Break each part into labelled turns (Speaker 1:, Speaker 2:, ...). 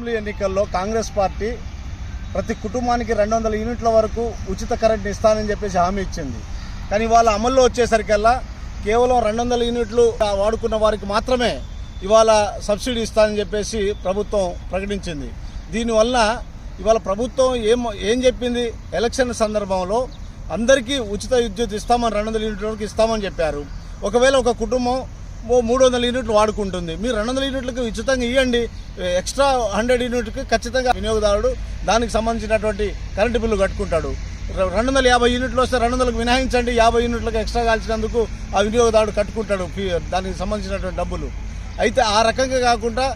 Speaker 1: Assembly ఎన్నికల్లో Congress party ప్రతి కుటుంబానికి 200 యూనిట్ల వరకు ఉచిత కరెంట్ ఇస్తానని చెప్పేసి హామీ ఇచ్చింది. కానీ వాళ్ళ అమల్లో వచ్చేసరికల్లా కేవలం 200 యూనిట్లు వాడుకున్న వారికి మాత్రమే ఇవాళ సబ్సిడీ ఇస్తానని చెప్పేసి ప్రభుత్వం ప్రకటించింది. దీనివల్ల ఇవాళ ప్రభుత్వం ఏం చెప్పింది, ఎలక్షన్ సందర్భంలో అందరికీ ఉచిత విద్యుత్ ఇస్తామని 200 యూనిట్ల వరకు ఇస్తామని చెప్పారు. ఒకవేళ ఒక కుటుంబం 300 యూనిట్లు వాడుకుంటుంది, మీరు 200 యూనిట్లకు ఉచితంగా ఇవ్వండి, ఎక్స్ట్రా 100 యూనిట్కి ఖచ్చితంగా వినియోగదారుడు దానికి సంబంధించినటువంటి కరెంటు బిల్లు కట్టుకుంటాడు. 250 యూనిట్లు వస్తే 200లకు మినహాయించండి, 50 యూనిట్లకు ఎక్స్ట్రా కాల్చినందుకు ఆ వినియోగదారుడు కట్టుకుంటాడు దానికి సంబంధించినటువంటి డబ్బులు. అయితే ఆ రకంగా కాకుండా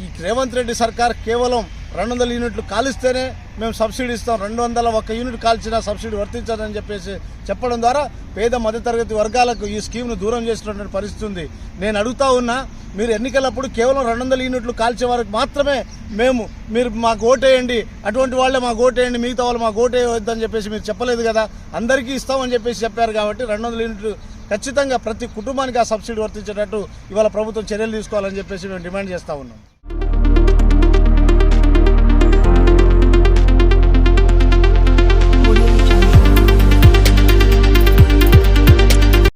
Speaker 1: ఈ రేవంత్ రెడ్డి సర్కార్ కేవలం 200 యూనిట్లు కాలిస్తేనే మేము సబ్సిడీ ఇస్తాం, 201 యూనిట్ కాల్చినా సబ్సిడీ వర్తించదని చెప్పేసి చెప్పడం ద్వారా పేద మధ్యతరగతి వర్గాలకు ఈ స్కీమ్ను దూరం చేసినటువంటి పరిస్థితి ఉంది. నేను అడుగుతా ఉన్నా, మీరు ఎన్నికలప్పుడు కేవలం 200 యూనిట్లు కాల్చే వారికి మాత్రమే మీరు మాకు ఓటేయండి, అటువంటి వాళ్ళే మాకు ఓటేయండి, మిగతా వాళ్ళు మాకు ఓటేయొద్దని చెప్పేసి మీరు చెప్పలేదు కదా. అందరికీ ఇస్తామని చెప్పేసి చెప్పారు కాబట్టి 200 యూనిట్లు ఖచ్చితంగా ప్రతి కుటుంబానికి ఆ సబ్సిడీ వర్తించేటట్టు ఇవాళ ప్రభుత్వం చర్యలు తీసుకోవాలని చెప్పేసి మేము డిమాండ్ చేస్తూ ఉన్నాం.